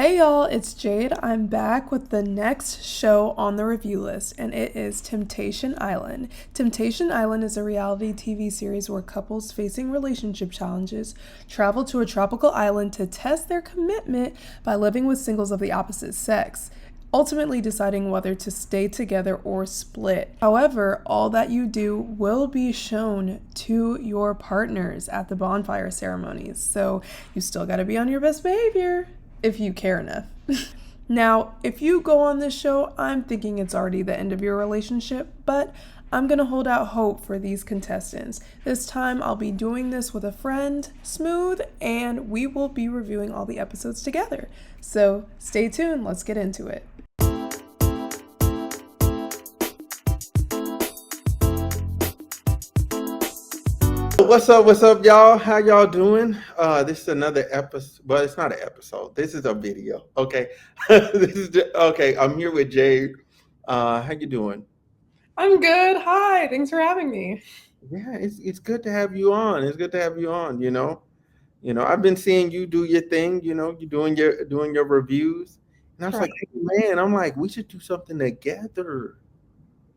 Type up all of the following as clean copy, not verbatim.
Hey y'all, it's Jade. I'm back with the next show on the review list, and it is Temptation Island. Temptation Island is a reality TV series where couples facing relationship challenges travel to a tropical island to test their commitment by living with singles of the opposite sex, ultimately deciding whether to stay together or split. However, all that you do will be shown to your partners at the bonfire ceremonies, so you still gotta be on your best behavior if you care enough. Now, if you go on this show, I'm thinking it's already the end of your relationship, but I'm gonna hold out hope for these contestants. This time I'll be doing this with a friend, Smooth, and we will be reviewing all the episodes together. So stay tuned, let's get into it. What's up, y'all? How y'all doing? This is another episode. Well, it's not an episode. This is a video. Okay. Okay. I'm here with Jade. How you doing? I'm good. Hi, thanks for having me. Yeah, it's good to have you on. It's good to have you on. I've been seeing you do your thing. You doing your reviews, and I was Right. like, hey, man, I'm like, we should do something together.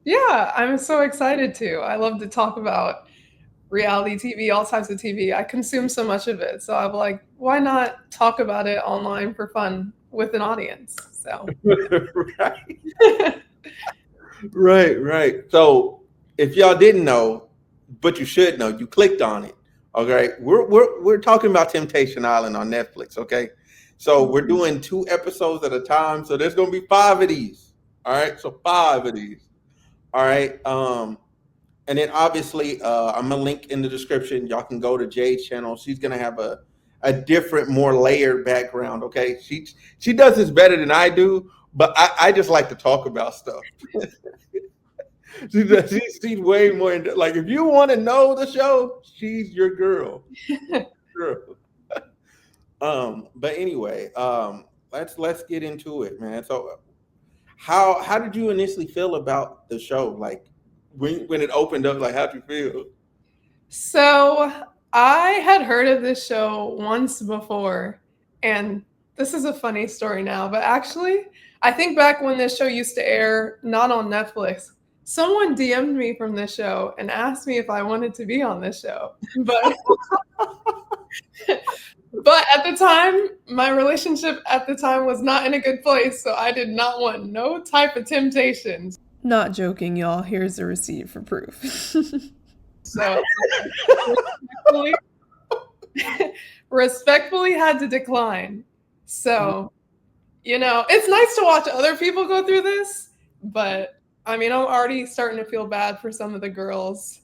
Yeah, I'm so excited to. I love to talk about reality TV, all types of TV. I consume so much of it. So I'm like, why not talk about it online for fun with an audience? So Right. Right. So if y'all didn't know, but you should know, you clicked on it. Okay. We're talking about Temptation Island on Netflix. Okay. So we're doing 2 episodes at a time. So there's gonna be 5 of these. All right. So 5 of these. All right. And then obviously I'm gonna link in the description. Y'all can go to Jade's channel. She's gonna have a different, more layered background. Okay. She does this better than I do, but I just like to talk about stuff. She's way more like if you want to know the show, she's your girl. Girl. But anyway, let's get into it, man. So how did you initially feel about the show? Like when it opened up, like how'd you feel? So I had heard of this show once before, and this is a funny story now, but actually, I think back when this show used to air, not on Netflix, someone DM'd me from this show and asked me if I wanted to be on this show. But at the time, my relationship at the time was not in a good place, so I did not want no type of temptations. Not joking, y'all. Here's the receipt for proof. So respectfully, respectfully had to decline. So, it's nice to watch other people go through this, but I mean, I'm already starting to feel bad for some of the girls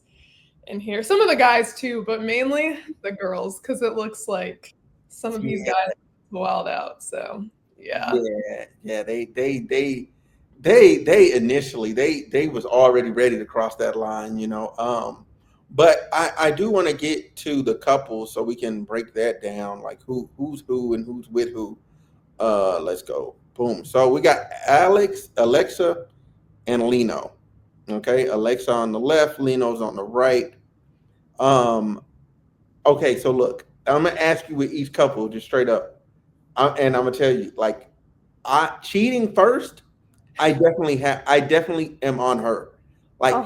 in here. Some of the guys too, but mainly the girls, because it looks like some of these Yeah, guys wild out. So, yeah. yeah. They initially they was already ready to cross that line. But I do want to get to the couple so we can break that down, like who's who and who's with who. Let's go. Boom. So we got Alexa, and Lino. Okay, Alexa on the left, Lino's on the right. Um, okay, so look, I'm gonna ask you with each couple just straight up, and I'm gonna tell you, like, I cheating first. I definitely am on her. Like Oh,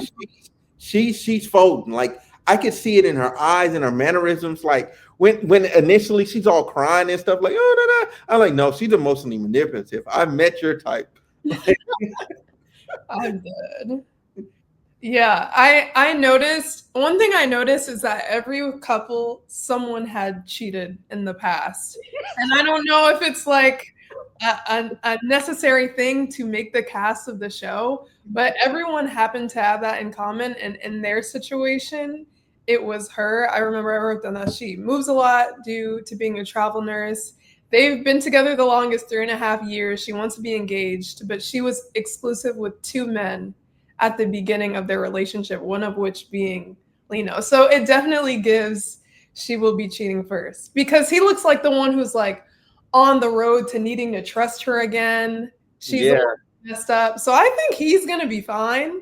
she's folding. Like I could see it in her eyes and her mannerisms. Like when initially she's all crying and stuff, like oh no no. I'm like no, she's emotionally manipulative. I met your type. I'm dead. Yeah, I noticed one thing I noticed is that every couple someone had cheated in the past. And I don't know if it's like a necessary thing to make the cast of the show, but everyone happened to have that in common. And in their situation, it was her. I remember I wrote down that she moves a lot due to being a travel nurse. They've been together the longest 3.5 years. She wants to be engaged, but she was exclusive with two men at the beginning of their relationship, one of which being Lino. So it definitely gives she will be cheating first because he looks like the one who's like on the road to needing to trust her again. She's a Yeah. little messed up. So I think he's going to be fine.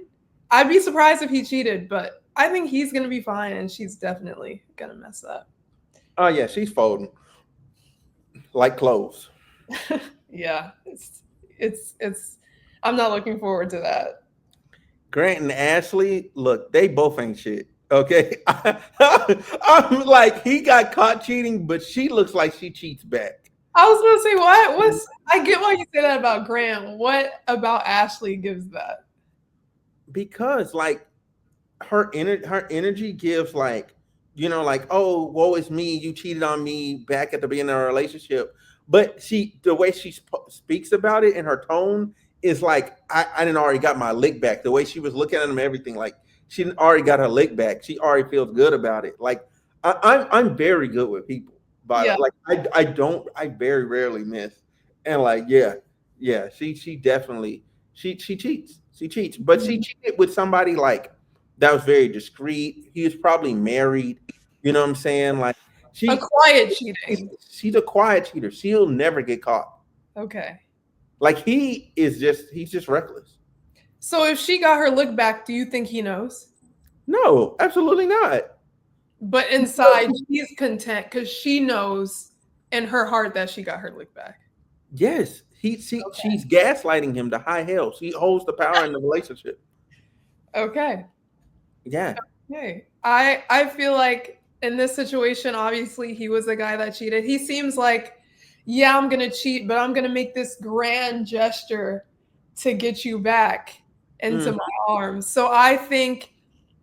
I'd be surprised if he cheated, but I think he's going to be fine and she's definitely going to mess up. Oh yeah, she's folding like clothes. Yeah, it's I'm not looking forward to that. Grant and Ashley, look, they both ain't shit. Okay, I'm like he got caught cheating, but she looks like she cheats back I was gonna say what? What's I get why you say that about Grant. What about Ashley gives that? because like her energy gives like like, oh, woe is me, you cheated on me back at the beginning of our relationship. But the way she speaks about it and her tone is like, I didn't already got my lick back. The way she was looking at him, everything, like she didn't already got her lick back. She already feels good about it. Like I'm very good with people, Yeah. but like I very rarely miss. And like, yeah, she definitely she cheats. She cheats, but she Mhm. cheated with somebody like that was very discreet. He was probably married. You know what I'm saying? Like A she, quiet cheating. she's a quiet cheater. She'll never get caught. Okay. Like he's just reckless. So if she got her look back, do you think he knows? No, absolutely not. But inside, she's content because she knows in her heart that she got her lick back. Yes, she's gaslighting him to high hell. She holds the power in the relationship. Okay. Yeah, Okay. I feel like in this situation, obviously he was the guy that cheated. He seems like, yeah, I'm gonna cheat, but I'm gonna make this grand gesture to get you back into mm, my arms. So I think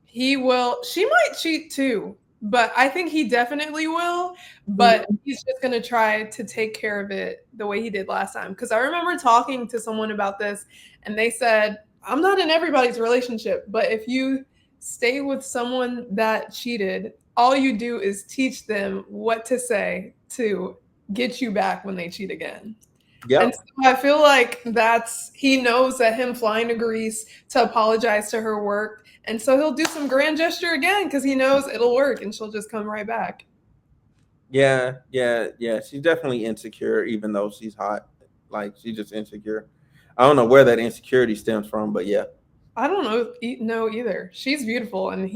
he will. She might cheat too, but I think he definitely will. But mm, he's just gonna try to take care of it the way he did last time. Because I remember talking to someone about this, and they said, "I'm not in everybody's relationship, but if you stay with someone that cheated, all you do is teach them what to say to get you back when they cheat again." And yep, so I feel like that's he knows that him flying to Greece to apologize to her worked. And so he'll do some grand gesture again because he knows it'll work and she'll just come right back. yeah. She's definitely insecure, even though she's hot. Like she's just insecure. I don't know where that insecurity stems from, but yeah. I don't know either. She's beautiful and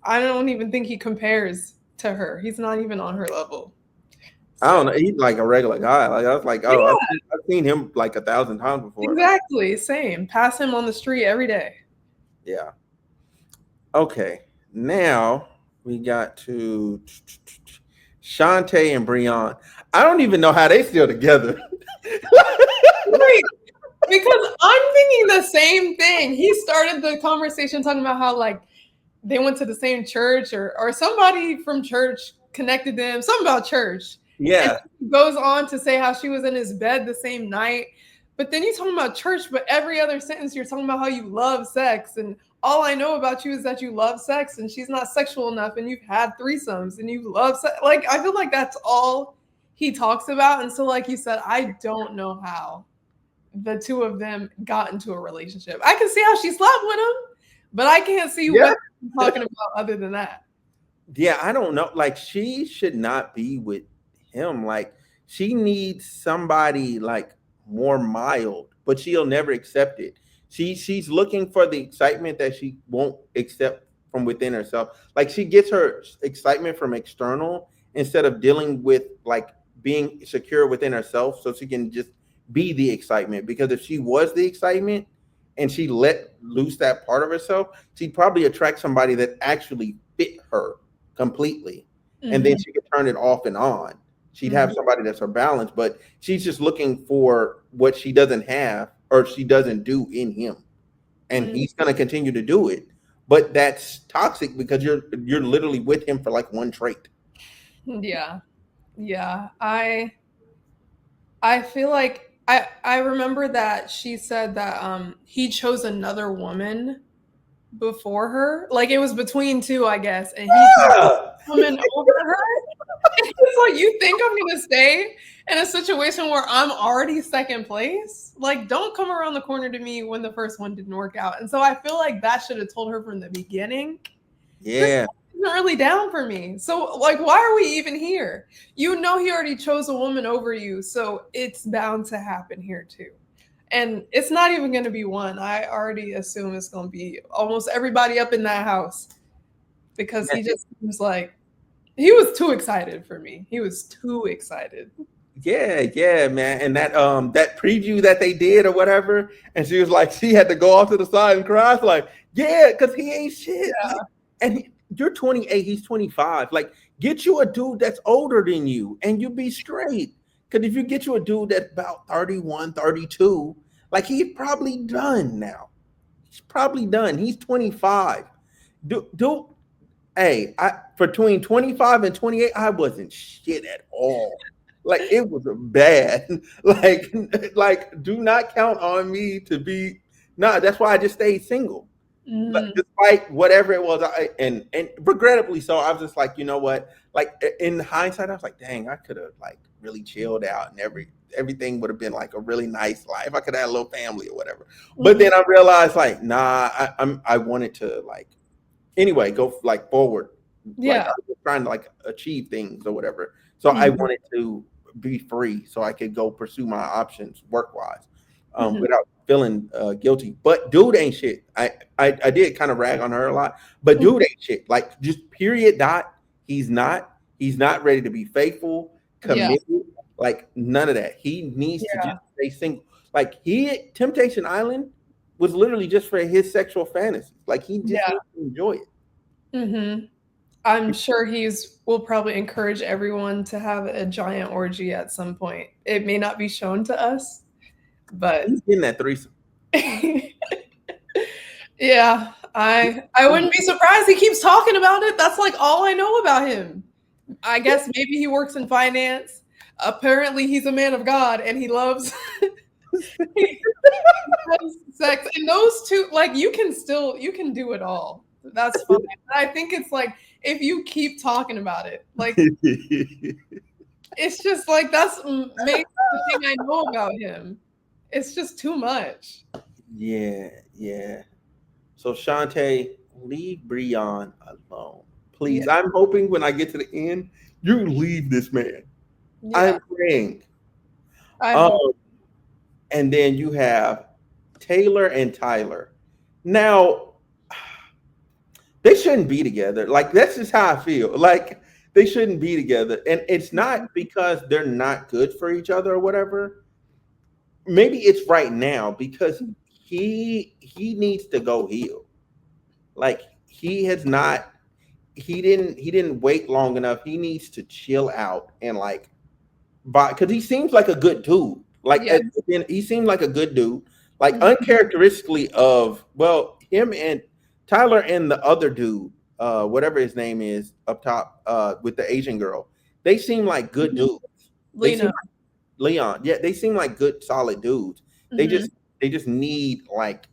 I don't even think he compares to her. He's not even on her level. I So don't know. He's like a regular guy. Like I was like, oh, yeah, I've seen him like 1,000 times before. Like, exactly. Same. Pass him on the street every day. yeah. Okay. Now we got to Shantae and Breon. I don't even know how they still together. Wait, because I'm thinking the same thing. He started the conversation talking about how like they went to the same church or somebody from church connected them, something about church. And Yeah. he goes on to say how she was in his bed the same night. But then you're talking about church, but every other sentence you're talking about how you love sex. And all I know about you is that you love sex and she's not sexual enough and you've had threesomes and you love sex. Like, I feel like that's all he talks about. And so, like you said, I don't know how the two of them got into a relationship. I can see how she slept with him, but I can't see Yeah. what I'm talking about other than that. Yeah, I don't know. Like she should not be with him. Like she needs somebody like more mild, but she'll never accept it. She's looking for the excitement that she won't accept from within herself. Like she gets her excitement from external instead of dealing with like being secure within herself so she can just be the excitement. Because if she was the excitement and she let loose that part of herself, she'd probably attract somebody that actually fit her completely. And then Mhm, she could turn it off and on. She'd have mhm, somebody that's her balance, but she's just looking for what she doesn't have or she doesn't do in him. And mhm. he's gonna continue to do it. But that's toxic because you're literally with him for like one trait. Yeah, yeah. I feel like I remember that she said that he chose another woman before her. Like it was between two, I guess, and he chose Yeah. a woman over her. It's like you think I'm gonna stay in a situation where I'm already second place? Like, don't come around the corner to me when the first one didn't work out. And so I feel like that should have told her from the beginning. This Yeah. isn't really down for me. So, like, why are we even here? You know, he already chose a woman over you, so it's bound to happen here too. And it's not even going to be one. I already assume it's going to be almost everybody up in that house because he just seems like he was too excited for me. He was too excited. yeah, man. And that preview that they did or whatever, and she was like, she had to go off to the side and cry. I was like, yeah, because he ain't shit. Like, and you're 28, he's 25. Like, get you a dude that's older than you, and you be straight. Because if you get you a dude that's about 31, 32, like he's probably done now. He's probably done. He's 25. Do Hey, I between 25 and 28, I wasn't shit at all. Like it was bad. Like do not count on me to be nah, that's why I just stayed single. Like, Mm, despite whatever it was, and regrettably so, I was just like, you know what? Like in hindsight, I was like, dang, I could have like really chilled out and everything would have been like a really nice life. I could have had a little family or whatever. But mhm. then I realized like, nah, I wanted to like anyway go like forward, like Yeah. I was trying to like achieve things or whatever, so I Mhm, wanted to be free so I could go pursue my options work wise, mhm. without feeling guilty. But dude ain't shit. I did kind of rag on her a lot, but dude ain't shit, like just period dot. He's not ready to be faithful, Yeah. committed, like none of that. He needs to just Yeah. stay single. Like he Temptation Island was literally just for his sexual fantasies. Like he just Yeah. needs to enjoy it. Mhm. I'm sure he's will probably encourage everyone to have a giant orgy at some point. It may not be shown to us, but He's getting that threesome. yeah, I wouldn't be surprised. He keeps talking about it. That's like all I know about him. I guess maybe he works in finance. Apparently, he's a man of God and he loves he loves sex. And those two, like you can do it all. That's fine. I think it's like if you keep talking about it, like it's just like that's maybe the thing I know about him. It's just too much. Yeah, yeah. So Shantae, leave Breon alone, Yeah, please. I'm hoping when I get to the end, you leave this man. yeah. I'm praying. I Um, hope. and then you have Taylor and Tyler. Now they shouldn't be together. Like that's just how I feel. Like they shouldn't be together, and it's not because they're not good for each other or whatever. Maybe it's right now because he needs to go heal. Like he has not he didn't wait long enough. He needs to chill out and like because he seems like a good dude. Like Yeah. he seemed like a good dude. Like Mhm. uncharacteristically of well him and Tyler and the other dude, whatever his name is up top, with the Asian girl. They seem like good Mhm. dudes. They seem Lena. like Leon. Yeah, they seem like good solid dudes. They Mhm. just they just need like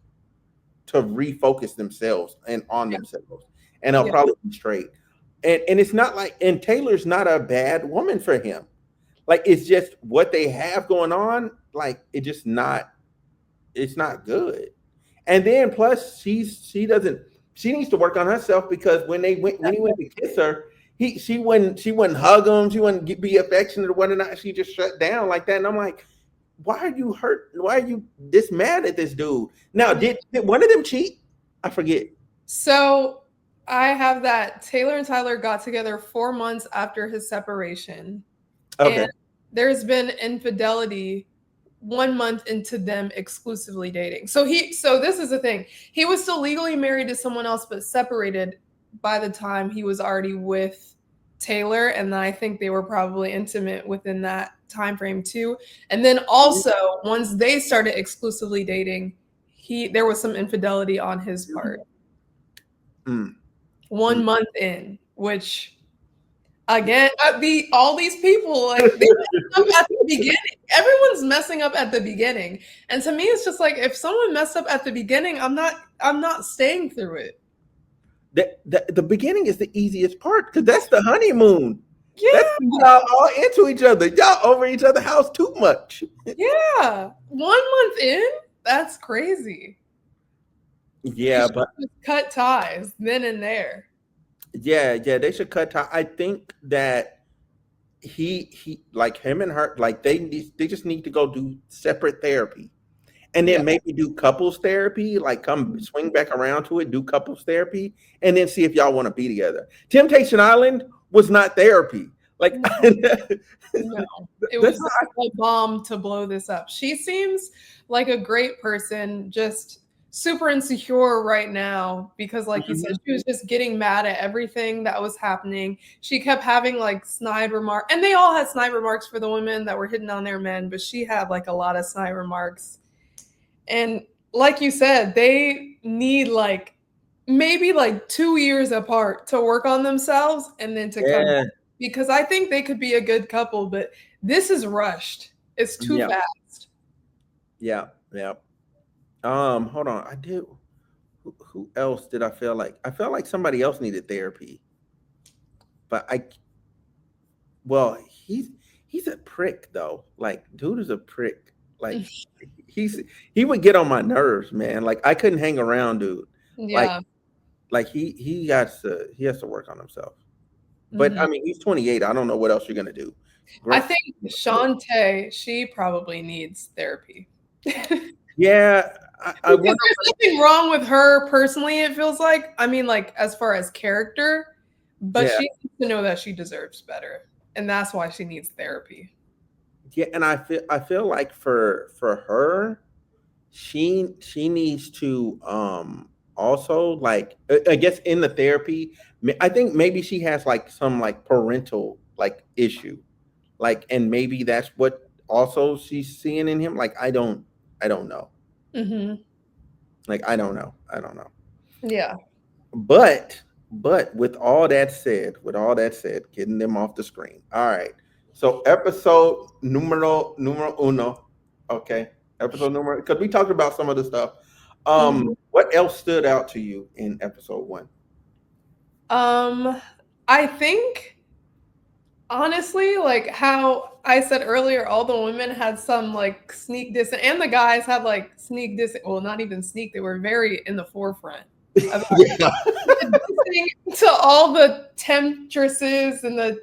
to refocus themselves and on Yeah. themselves, and they'll Yeah. probably be straight. And it's not like and Taylor's not a bad woman for him. Like it's just what they have going on. Like it just not it's not good. And then plus she needs to work on herself because when he went to kiss her, she wouldn't hug him, she wouldn't be affectionate or whatnot. She just shut down like that. And I'm like, why are you hurt? Why are you this mad at this dude? Now, did one of them cheat? I forget. So I have that Taylor and Tyler got together 4 months after his separation, and Okay. there's been infidelity 1 month into them exclusively dating. So this is the thing. He was still legally married to someone else, but separated by the time he was already with Taylor, and I think they were probably intimate within that time frame too. And then also once they started exclusively dating, he there was some infidelity on his part. Mm, mm. 1 month in, which again, all these people like they messed up at the beginning. Everyone's messing up at the beginning, and to me, it's just like if someone messed up at the beginning, I'm not staying through it. The beginning is the easiest part because that's the honeymoon. That's Yeah, when y'all all into each other. Y'all over each other's house too much. yeah. 1 month in, that's crazy. They Yeah, should but just cut ties then and there. yeah, they should cut time. I think that he like him and her like they just need to go do separate therapy and Yeah. then maybe do couples therapy, like come swing back around to it, do couples therapy, and then see if y'all want to be together. Temptation Island was not therapy. Like No, no. It that's was a bomb to blow this up. She seems like a great person, just super insecure right now because, like you said, Mhm. she was just getting mad at everything that was happening. She kept having like snide remarks, and they all had snide remarks for the women that were hitting on their men, but she had like a lot of snide remarks. And like you said, they need like maybe like 2 years apart to work on themselves and then to come Yeah, back. Because I think they could be a good couple, but this is rushed. It's too yeah, fast. yeah, yeah. Hold on. I did. Who else did I feel like? I felt like somebody else needed therapy, but well, he's a prick though. Like, dude is a prick. Like, he's he would get on my nerves, man. Like, I couldn't hang around, dude. Like, Yeah. he has to work on himself. But Mhm. I mean, he's 28. I don't know what else you're gonna do. I Grant, think Shantae, she probably needs therapy. yeah, I Because wonder. there's nothing wrong with her personally, it feels like. I mean, like, as far as character, but Yeah, she needs to know that she deserves better. And that's why she needs therapy. yeah, and I feel like for her, she needs to also like I guess in the therapy, I think maybe she has like some like parental like issue, like, and maybe that's what also she's seeing in him. Like, I don't know. Mhm. Like, I don't know. Yeah. But with all that said, getting them off the screen. All right. So episode numero uno. Okay. Episode numero, because we talked about some of the stuff. Mhm. What else stood out to you in episode one? Um, I think honestly, like how I said earlier, all the women had some like sneak diss, and the guys had like sneak diss. Well, not even sneak; they were very in the forefront about Yeah. dissing to all the temptresses and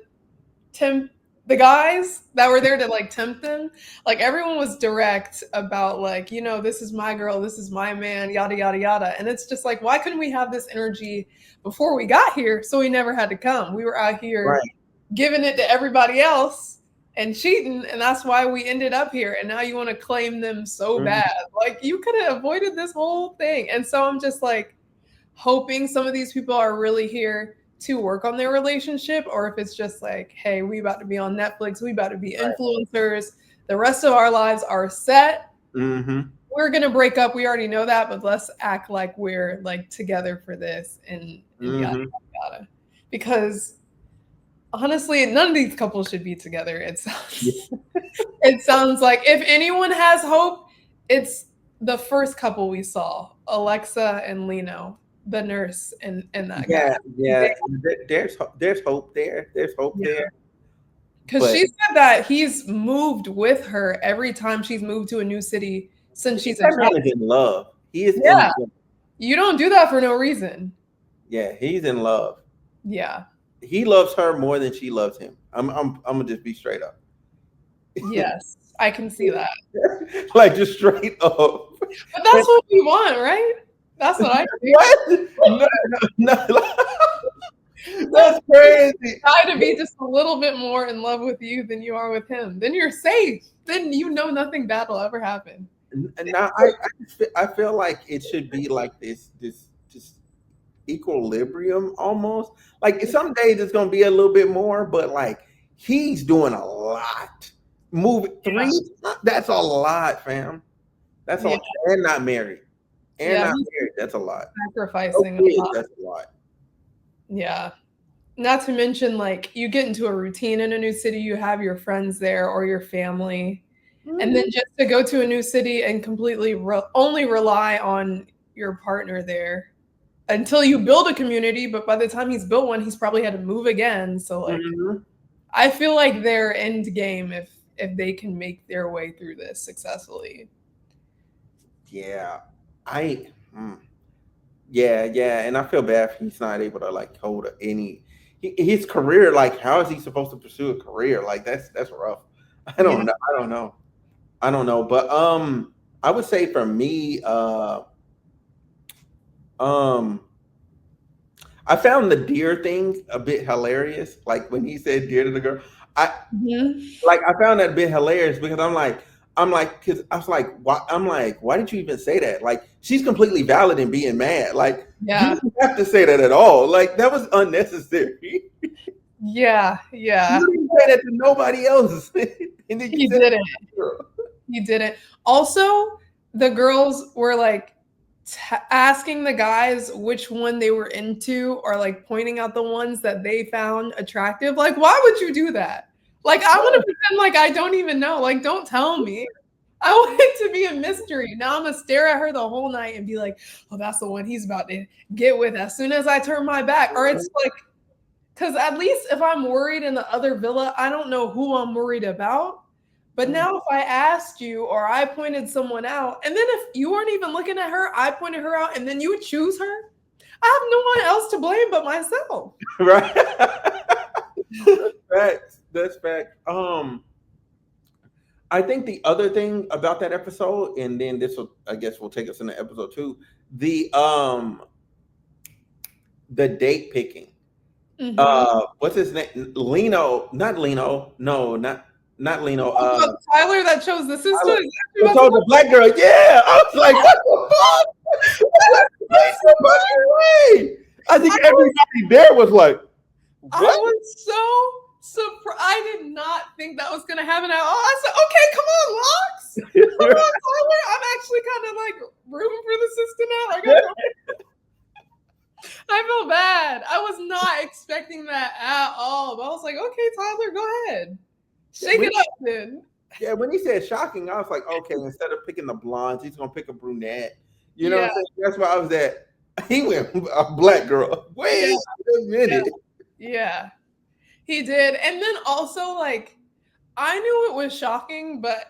temp the guys that were there to like tempt them. Like everyone was direct about like, this is my girl, this is my man, yada yada yada. And it's just like, why couldn't we have this energy before we got here so we never had to come? We were out here Right. giving it to everybody else and cheating, and that's why we ended up here. And now you want to claim them so Mhm. bad. Like you could have avoided this whole thing. And so I'm just like hoping some of these people are really here to work on their relationship, or if it's just like, hey, we about to be on Netflix, we about to be Right. influencers, the rest of our lives are set, Mm-hmm. we're gonna break up, we already know that, but let's act like we're like together for this, and yada Mm-hmm. yada. Because honestly, none of these couples should be together. It Yeah. sounds it sounds like if anyone has hope, it's the first couple we saw, Alexa and Lino, the nurse and that guy. Yeah. Yeah. There's hope there. There's hope Yeah, there. because But she said that he's moved with her every time she's moved to a new city since she's a that child. man is in love. He is in Yeah, love. you don't do that for no reason. Yeah, he's in love. Yeah. He loves her more than she loves him. I'm gonna just be straight up. Yes, I can see that. Like, just straight up. But And that's what we want, right? That's what I think. what? No, no, no. That's crazy. Try to be just a little bit more in love with you than you are with him. Then you're safe. Then you know nothing bad will ever happen. And now I feel like it should be like this equilibrium almost. Like some days it's gonna be a little bit more, but like he's doing a lot. Moving Yeah. three, that's a lot, fam. That's Yeah. all, and not married. And Yeah. not He's married. That's a lot. No sacrificing a kids, lot. that's a lot. Yeah. Not to mention, like, you get into a routine in a new city, you have your friends there or your family. And then Mhm. just to go to a new city and completely only rely on your partner there until you build a community. But by the time he's built one, he's probably had to move again. So, like, Mhm. I feel like their end game, if they can make their way through this successfully. Yeah. I mm. Yeah, yeah, and I feel bad if he's not able to like hold his career. Like, how is he supposed to pursue a career? Like, that's rough. I Yeah. don't know. I don't know. I don't know. But I would say for me, um, I found the deer thing a bit hilarious. Like when he said deer to the girl, I Mhm. I found that a bit hilarious because because I was like, why? I'm like, why did you even say that? Like, she's completely valid in being mad. Like, you Yeah. didn't have to say that at all. Like, that was unnecessary. Yeah. You Yeah. didn't say that to nobody else, and then you He said, didn't. girl. He didn't. Also, the girls were like asking the guys which one they were into or like pointing out the ones that they found attractive. Like, why would you do that? Like, I want to pretend like I don't even know. Like, don't tell me. I want it to be a mystery. Now I'm gonna stare at her the whole night and be like, "Oh, that's the one he's about to get with." As soon as I turn my back, or it's like, because at least if I'm worried in the other villa, I don't know who I'm worried about. But now if I asked you or I pointed someone out, and then if you weren't even looking at her, I pointed her out, and then you would choose her, I have no one else to blame but myself. Right? That's facts. That's fact. I think the other thing about that episode, and then this will, I guess, will take us into episode two. The the date picking. Mm-hmm. What's his name? Lino, not Lino. No, not Lino. Oh, Tyler that chose the sister. Tyler. Is that what Who you're about told the to black girl? Yeah, I was like, what the fuck? What the fucking way? I think say? everybody there was like, I what? was so surprised. I did not think that was gonna happen at all. I said, "Okay, come on, Locks, come on, Tyler." I'm actually kind of like rooting for the sister now. Like I feel bad. I was not expecting that at all. But I was like, "Okay, Tyler, go ahead, shake when, it up, then." yeah, when he said shocking, I was like, okay, instead of picking the blondes, he's gonna pick a brunette. You know what Yeah, I'm saying? That's why I was at. He went a black girl. yeah, Wait a yeah, minute. yeah. He did, and then also like I knew it was shocking, but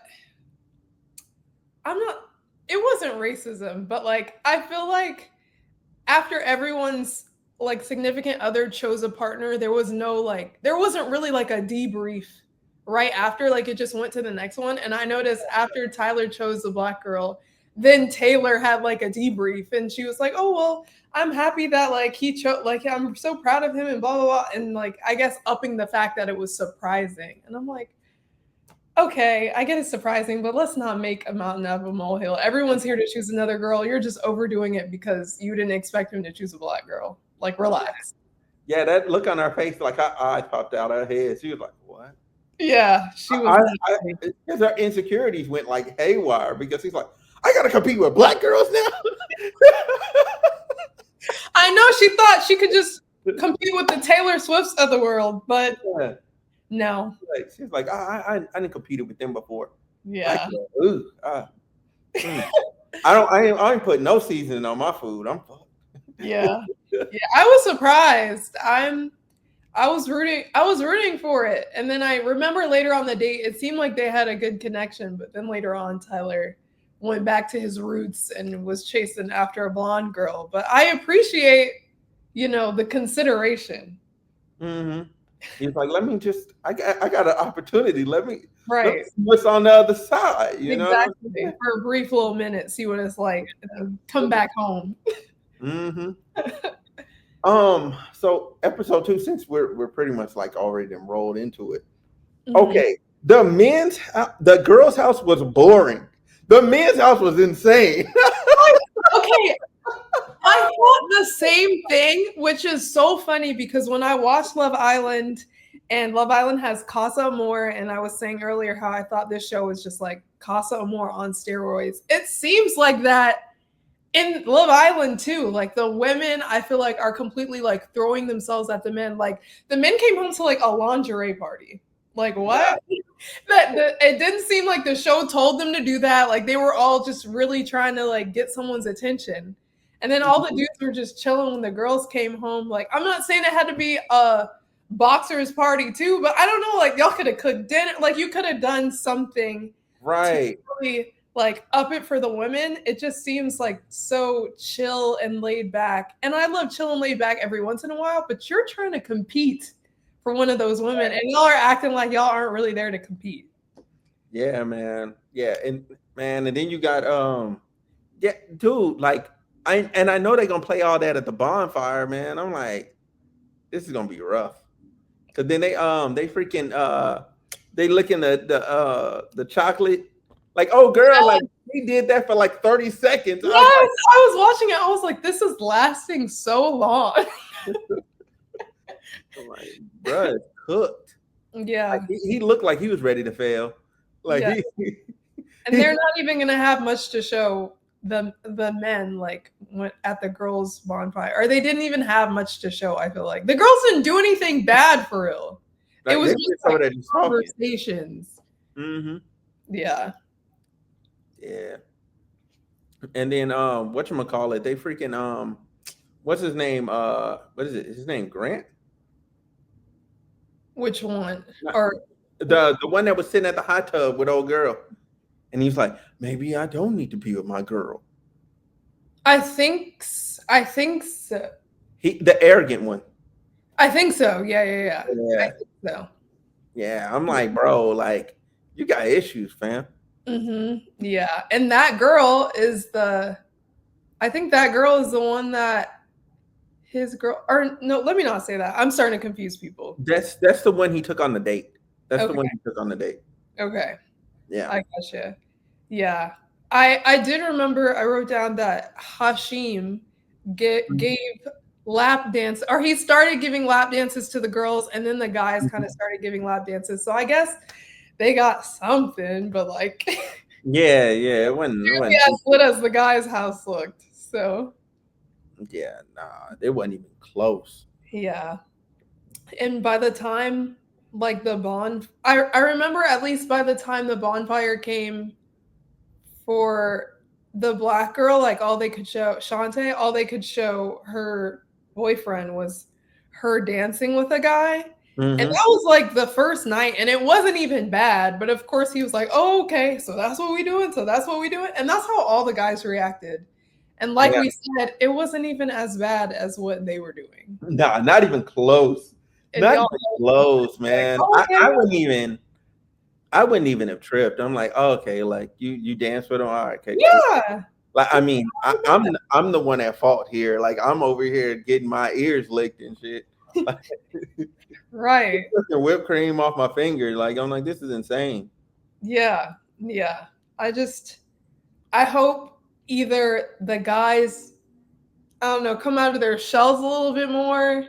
I'm not. It wasn't racism, but like I feel like after everyone's like significant other chose a partner, there was no like there wasn't really like a debrief right after. Like it just went to the next one. And I noticed after Tyler chose the black girl, then Taylor had like a debrief and she was like, "Oh well, I'm happy that like he chose like I'm so proud of him and blah blah blah." And like I guess upping the fact that it was surprising. And I'm like, okay, I get it's surprising, but let's not make a mountain out of a molehill. Everyone's here to choose another girl. You're just overdoing it because you didn't expect him to choose a black girl. Like, relax. Yeah, that look on her face, like her eyes popped out her head. She was like, "What?" Yeah, she was I not. because her insecurities went like haywire because he's like, "I gotta compete with black girls now." I know she thought she could just compete with the Taylor Swifts of the world, but Yeah. no. Like she's like, I didn't competed with them before. Black Yeah. girl, ooh, mm. I ain't put no seasoning on my food. I'm fucked. Yeah. Yeah. I was surprised. I was rooting for it. And then I remember later on the date, it seemed like they had a good connection, but then later on Tyler went back to his roots and was chasing after a blonde girl. But I appreciate, the consideration. Mm-hmm. He's like, let me just, I got an opportunity. Let me Right. see what's on the other side. You know what Exactly. For a brief little minute, see what it's like, and then come back home. I'm saying? Mm-hmm. So episode two, since we're pretty much like already enrolled into it. Mhm. Okay, the girls' house was boring. The men's house was insane. Okay, I thought the same thing, which is so funny because when I watched Love Island and Love Island has Casa Amor, and I was saying earlier how I thought this show was just like Casa Amor on steroids. It seems like that in Love Island too. Like the women, I feel like are completely like throwing themselves at the men. Like the men came home to like a lingerie party. Like Yeah. what? It didn't seem like the show told them to do that. Like they were all just really trying to like get someone's attention. And then all the Mhm. dudes were just chilling when the girls came home. Like I'm not saying it had to be a boxers party too, but I don't know. Like y'all could have cooked dinner. Like you could have done something to Right. really like up it for the women. It just seems like so chill and laid back. And I love chill and laid back every once in a while, but you're trying to compete for one of those women and y'all are acting like y'all aren't really there to compete. Yeah, man. Yeah, and man, and then you got yeah, dude, like I know they're gonna play all that at the bonfire, man. I'm like, this is gonna be rough. Cause then they freaking they licking the chocolate. Like, oh girl, like he did that for like 30 seconds. I was Yes, I was watching it. I was like, this is lasting so long. like, bruh, it's cooked. Like Yeah, he looked like he was ready to fail. Like yeah. And he they're not even gonna have much to show the men like at the girls' bonfire, or they didn't even have much to show. I feel like the girls didn't do anything bad for real. It like was they just did some like of that just talking. conversations. Mm-hmm. Yeah. Yeah. And then whatchamacallit, they freaking what's his name? What is it? His name Grant? Which one? Not- Or the one that was sitting at the hot tub with old girl. And he's like, maybe I don't need to be with my girl. I think so. The arrogant one. I think so. Yeah, yeah, yeah. I Yeah. think so. Yeah. I'm like, bro, like, you got issues, fam. Yeah. And that girl is the I think that girl is the one that his girl or no, let me not say that. I'm starting to confuse people. That's the one he took on the date. That's the Okay. one he took on the date. Okay. Yeah. I gotcha. Yeah. I did remember I wrote down that Hashim gave lap dance or he started giving lap dances to the girls and then the guys kind of started giving lap dances. So I guess they got something, but like Yeah, yeah. It wasn't as lit as the guy's house looked. So yeah, nah, it wasn't even close. yeah. And by the time like I remember at least by the time the bonfire came for the black girl, like all they could show Shantae, all they could show her boyfriend was her dancing with a guy. And Hmm. that was like the first night, and it wasn't even bad. But of course, he was like, "Oh, okay, so that's what we doing. So that's what we doing," and that's how all the guys reacted. And like Yeah. we said, it wasn't even as bad as what they were doing. Nah, not even close. And Not y'all even close, like, man. "Oh, okay, I wouldn't even have tripped. I'm like, oh, okay, like you dance with him. All right, okay, cool. yeah, Like, I mean, I'm the one at fault here. Like, I'm over here getting my ears licked and shit. Like, right, the whipped cream off my finger. Like, I'm like, this is insane. yeah, yeah." I hope either the guys, I don't know, come out of their shells a little bit more.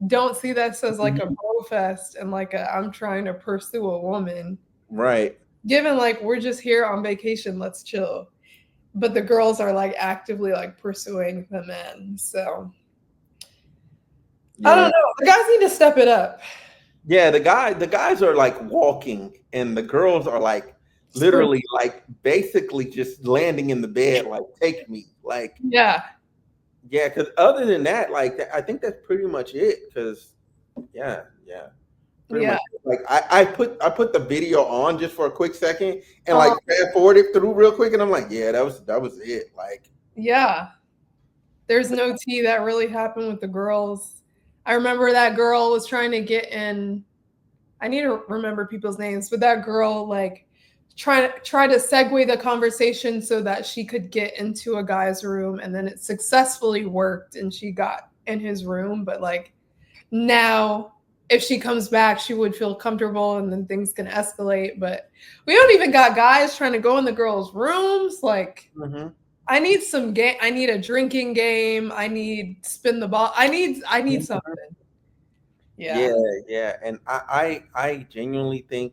Don't see this as like a Mhm. bro fest and like a I'm trying to pursue a woman. Right. Given like we're just here on vacation, let's chill. But the girls are like actively like pursuing the men. So I don't Yeah. know. The guys need to step it up. Yeah, the guys are like walking and the girls are like literally like basically just landing in the bed like take me. Like, Yeah. yeah, cuz other than that, like I think that's pretty much it cuz yeah, yeah. Pretty Yeah. much like I put the video on just for a quick second and like Uh, fast forward it through real quick and I'm like, yeah, that was it. Like, yeah. There's no tea that really happened with the girls. I remember that girl was trying to get in. I need to remember people's names, but that girl like try to segue the conversation so that she could get into a guy's room, and then it successfully worked, and she got in his room. But like now, if she comes back, she would feel comfortable, and then things can escalate. But we don't even got guys trying to go in the girls' rooms. Like mhm. I need some game. I need a drinking game. I need spin the ball. I need something. Yeah, Yeah. yeah, and I genuinely think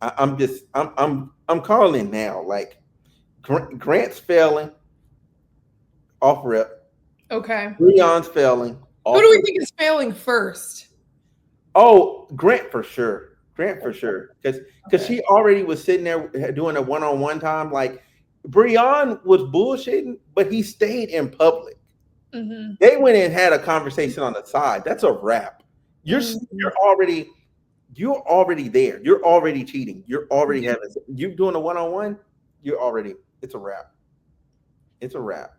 I'm calling now. Like Grant's failing off rip. Okay. Leon's failing Who off do we rip. think is failing first? Oh, Grant for sure. Grant for sure. Because Okay. she already was sitting there doing a one-on-one time. Like Breon was bullshitting, but he stayed in public. Mhm. They went and had a conversation on the side. That's a wrap. You're Mhm. you're already you're already there. You're already cheating. You're already having you doing a one-on-one. You're already it's a wrap. It's a wrap.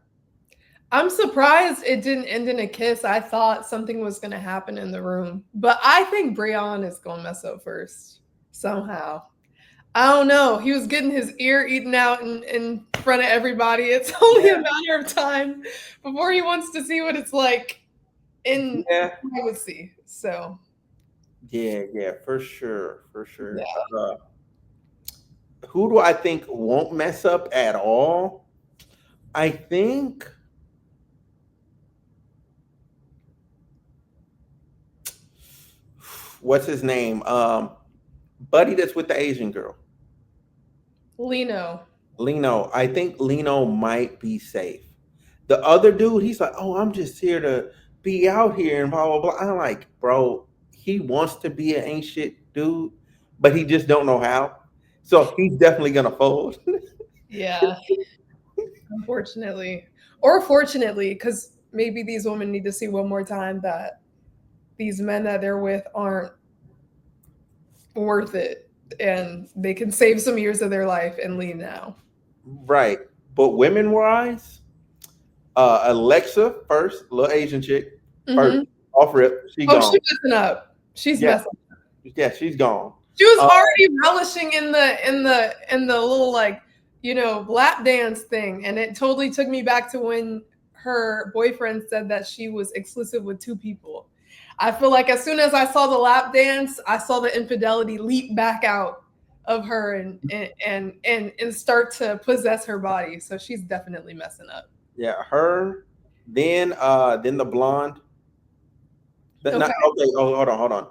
I'm surprised it didn't end in a kiss. I thought something was going to happen in the room, but I think Breon is going to mess up first somehow. I don't know. He was getting his ear eaten out in front of everybody. It's only Yeah. a matter of time before he wants to see what it's like in Yeah. privacy. So Yeah, for sure, for yeah, sure. Who do I think won't mess up at all? I think what's his name? Buddy that's with the Asian girl. Lino. Lino. I think Lino might be safe. The other dude, he's like, "Oh, I'm just here to be out here and blah blah blah." I'm like, bro, he wants to be an ain't shit dude, but he just don't know how. So he's definitely gonna fold. Yeah, unfortunately. Or fortunately, because maybe these women need to see one more time that these men that they're with aren't worth it and they can save some years of their life and leave now. Right. But women wise, Alexa first, little Asian chick, first, Mm-hmm. off rip, she Oh, gone. she's messing up. She's Yeah, messing. yeah, she's gone. She was Uh, already relishing in the little like lap dance thing, and it totally took me back to when her boyfriend said that she was exclusive with two people. I feel like as soon as I saw the lap dance, I saw the infidelity leap back out of her and start to possess her body. So she's definitely messing up. yeah, her. Then the blonde. Not Okay. okay. Oh, hold on.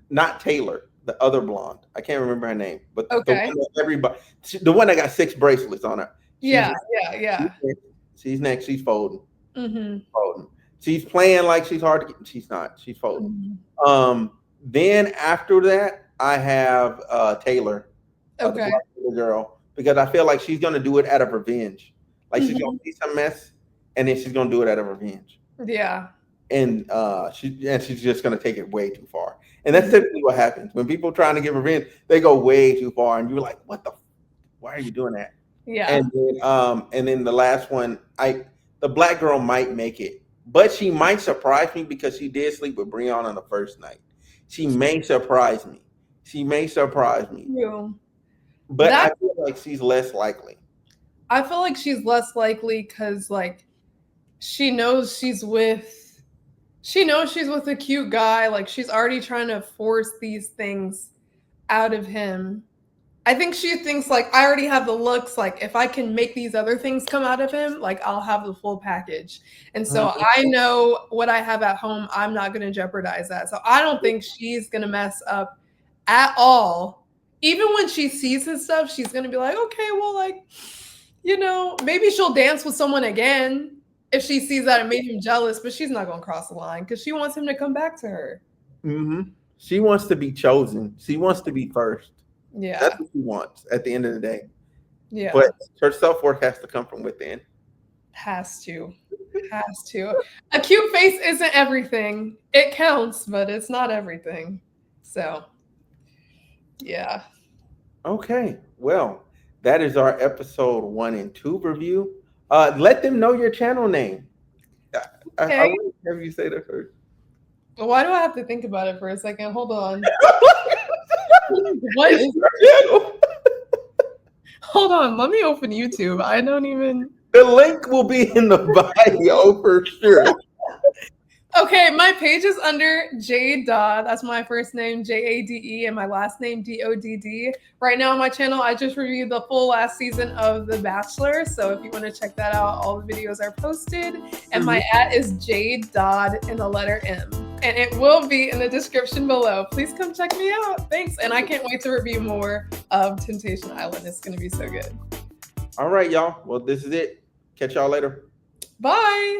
Not Taylor, the other blonde. I can't remember her name, but the one Okay. that everybody, the one that got 6 bracelets on her. She's Yeah. Yeah. she's Yeah. next. She's next. She's folding. Mm-hmm. Folding. She's playing like she's hard to get. She's not. She's folding. Mm-hmm. Then after that, I have Taylor, the Okay. black little girl, because I feel like she's gonna do it out of revenge. Like she's gonna Mm-hmm. see some mess, and then she's gonna do it out of revenge. Yeah. And she's just gonna take it way too far. And that's Mm-hmm. typically what happens when people trying to get revenge. They go way too far, and you're like, "What the? Why are you doing that?" Yeah. And then the last one, the black girl might make it, but she might surprise me because she did sleep with Breon on the first night. She may surprise me. She may surprise me, True. but I That feel like she's less likely. I feel like she's less likely because like she knows she's with a cute guy. Like she's already trying to force these things out of him. I think she thinks like I already have the looks. Like if I can make these other things come out of him, like I'll have the full package. And so Mhm. I know what I have at home. I'm not going to jeopardize that. So I don't think she's going to mess up at all. Even when she sees his stuff, she's going to be like, okay, well, like, maybe she'll dance with someone again if she sees that it made him jealous, but she's not going to cross the line because she wants him to come back to her. She wants to be chosen. She wants to be first. That's Yeah. what she wants at the end of the day. Yeah. But her self worth has to come from within. Has to. Has to. A cute face isn't everything. It counts, but it's not everything. So, yeah. Okay, well, that is our episode 1 and 2 review. Let them know your channel name. I Okay. want to have you say that first. Why do I have to think about it for a second? Hold on. What is Channel. Hold on, let me open YouTube. I don't even The link will be in the bio for sure. Okay, my page is under Jade Dodd. That's my first name, Jade, and my last name, Dodd. Right now on my channel, I just reviewed the full last season of The Bachelor. So if you want to check that out, all the videos are posted. And my @ is Jade Dodd in the letter M. And it will be in the description below. Please come check me out. Thanks. And I can't wait to review more of Temptation Island. It's going to be so good. All right, y'all. Well, this is it. Catch y'all later. Bye.